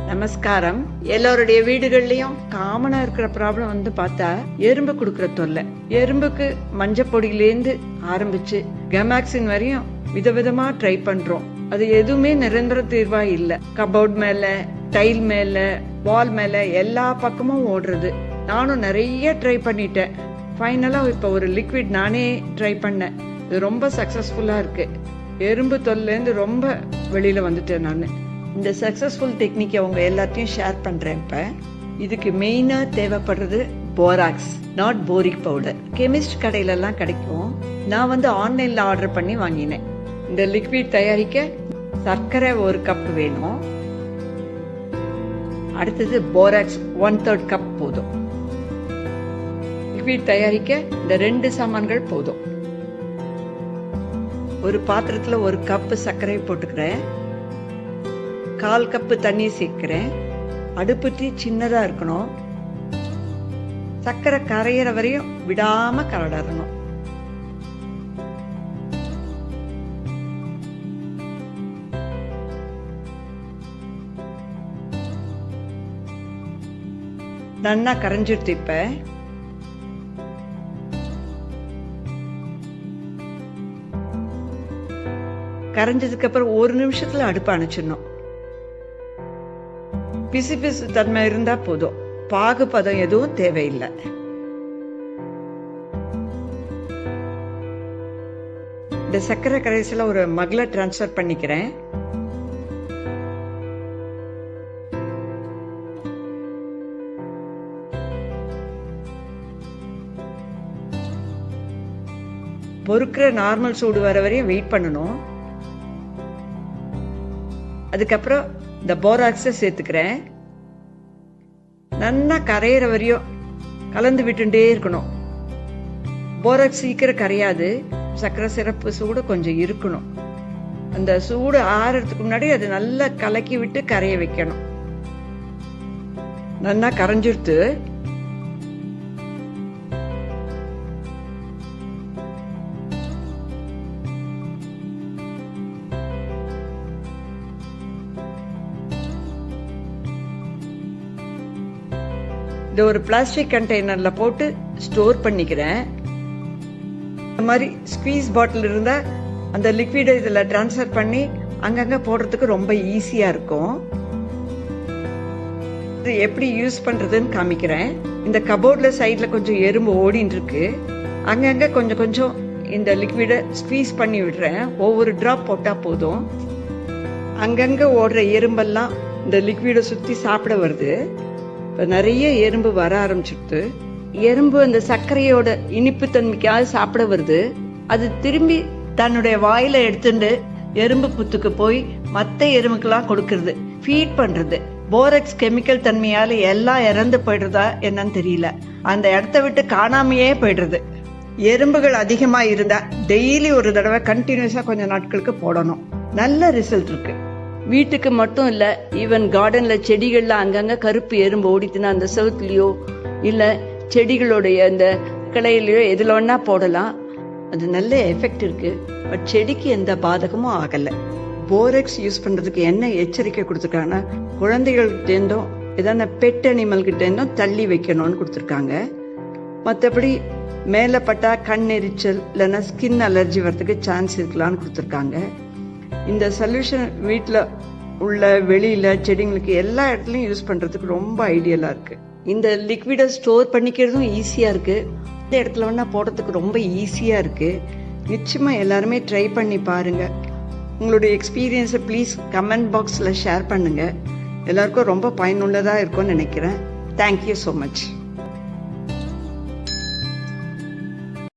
நமஸ்காரம். எல்லோருடைய வீடுகள்லயும் காமனா இருக்கிற ப்ராப்ளம் வந்து பார்த்தா எறும்பு குடுக்கற தொல்லை. எறும்புக்கு மஞ்சப்பொடியிலேருந்து ஆரம்பிச்சு கமாக்சின் வரையும் விதவிதமா ட்ரை பண்றோம். அது எதுவுமே நிரந்தர தீர்வா இல்ல. கபோர்ட் மேல, டைல் மேல, வால் மேல எல்லா பக்கமும் ஓடுறது. நானும் நிறைய ட்ரை பண்ணிட்டேன். ஃபைனலா இப்ப ஒரு லிக்விட் நானே ட்ரை பண்ணேன். இது ரொம்ப சக்சஸ்ஃபுல்லா இருக்கு. எறும்பு தொல்லேருந்து ரொம்ப வெளியில வந்துட்டேன் நான். இந்த சக்சஸ்ஃபுல் டெக்னிக்கை அவங்க எல்லாத்தையும் ஷேர் பண்றேன். இப்ப இதுக்கு மெயினா தேவைப்படுறது borax, not boric powder. Chemist கடையில எல்லாம் கிடைக்கும். நான் வந்து ஆன்லைன்ல ஆர்டர் பண்ணி வாங்கினேன். இந்த லிக்விட் தயாரிக்க சர்க்கரை 1 கப் வேணும். அடுத்தது போராக்ஸ் 1/3 கப் போதும். லிக்விட் தயாரிக்க இந்த 2 சாமான்கள் போதும். ஒரு பாத்திரத்துல 1 கப் சர்க்கரை போட்டுக்கிறேன். 1/4 கப் தண்ணி சேர்க்கிறேன். அடுப்பு தீ சின்னதா இருக்கணும். சர்க்கரை கரையிற வரையும் விடாம கலடறணும். நன்னா கரைஞ்சிடுத்து. இப்ப கரைஞ்சதுக்கு அப்புறம் 1 நிமிஷத்துல அடுப்பு அணைச்சிடணும். பிசு பிசு தன்மை இருந்தா போதும். பாகு பதம் எதுவும் தேவையில்லை. இந்த சர்க்கரை கரைசல ஒரு மக்ல டிரான்ஸ்பர் பண்ணிக்கிறேன். பொறுக்கிற நார்மல் சூடு வர வரையும் வெயிட் பண்ணணும். அதுக்கப்புறம் இந்த போராக்ஸை சேர்த்துக்கிறேன். நல்லா கரையிற வரையும் கலந்து விட்டுட்டே இருக்கணும். போராக்ஸ் சீக்கிரம் கரையாது. சர்க்கரை சிறப்பு சூடு கொஞ்சம் இருக்கணும். அந்த சூடு ஆறதுக்கு முன்னாடி அது நல்லா கலக்கி விட்டு கரைய வைக்கணும். நல்லா கரைஞ்சிடுத்து. இதை ஒரு பிளாஸ்டிக் கண்டெய்னர்ல போட்டு ஸ்டோர் பண்ணிக்கிறேன். இந்த மாதிரி ஸ்குவீஸ் பாட்டில் இருந்தா அந்த லிக்விடை இதுல டிரான்ஸ்ஃபர் பண்ணி அங்கங்க போடுறதுக்கு ரொம்ப ஈஸியா இருக்கும். இது எப்படி யூஸ் பண்றதுன்னு காமிக்கிறேன். இந்த கபோர்ட்ல சைட்ல கொஞ்சம் எறும்பு ஓடின்னு இருக்கு. அங்கங்க கொஞ்சம் கொஞ்சம் இந்த லிக்விடை ஸ்குவீஸ் பண்ணி விடுறேன். ஒவ்வொரு டிராப் போட்டா போதும். அங்கங்க ஓடுற எறும்பெல்லாம் இந்த லிக்விடை சுத்தி சாப்பிட வருது. நிறைய எறும்பு வர ஆரம்பிச்சுட்டு, எறும்பு அந்த சர்க்கரையோட இனிப்பு தன்மைக்காக சாப்பிட வருது. அது திரும்பி தன்னுடைய வாயில எடுத்துட்டு எறும்பு புத்துக்கு போய் மத்த எறும்புக்கெல்லாம் கொடுக்கறது, ஃபீட் பண்றது. போராக்ஸ் கெமிக்கல் தன்மையால எல்லாம் இறந்து போயிடுறதா என்னன்னு தெரியல. அந்த இடத்த விட்டு காணாமையே போயிடுறது. எறும்புகள் அதிகமா இருந்தா டெய்லி ஒரு தடவை கண்டினியூஸா கொஞ்சம் நாட்களுக்கு போடணும். நல்ல ரிசல்ட் இருக்கு. வீட்டுக்கு மட்டும் இல்ல, ஈவன் கார்டன்ல செடிகள்ல அங்கங்க கருப்பு எறும்பு ஓடித்துனா அந்த செவுத்துலயோ இல்ல செடிகளுடைய அந்த கிளையிலயோ எதுல வேணா போடலாம். அது நல்ல எஃபெக்ட் இருக்கு. பட் செடிக்கு எந்த பாதகமும் ஆகல. போராக்ஸ் யூஸ் பண்றதுக்கு என்ன எச்சரிக்கை கொடுத்துருக்காங்கன்னா, குழந்தைகள்கிட்ட இருந்தும் ஏதாவது பெட் அனிமல் கிட்ட இருந்தும் தள்ளி வைக்கணும்னு கொடுத்துருக்காங்க. மற்றபடி மேல பட்டா கண் எரிச்சல் இல்லைன்னா ஸ்கின் அலர்ஜி வரதுக்கு சான்ஸ் இருக்கலாம்னு கொடுத்துருக்காங்க. இந்த சொல்யூஷன் வீட்டில் உள்ள வெளியில செடிங்களுக்கு எல்லா இடத்துலையும் யூஸ் பண்றதுக்கு ரொம்ப ஐடியலா இருக்கு. இந்த லிக்விடை ஸ்டோர் பண்ணிக்கிறதும் ஈஸியா இருக்கு. இந்த இடத்துல வேணா போடுறதுக்கு ரொம்ப ஈஸியா இருக்கு. நிச்சயமா எல்லாருமே ட்ரை பண்ணி பாருங்க. உங்களுடைய எக்ஸ்பீரியன்ஸை ப்ளீஸ் கமெண்ட் பாக்ஸ்ல ஷேர் பண்ணுங்க. எல்லாருக்கும் ரொம்ப பயனுள்ளதா இருக்கும்னு நினைக்கிறேன். Thank you so much.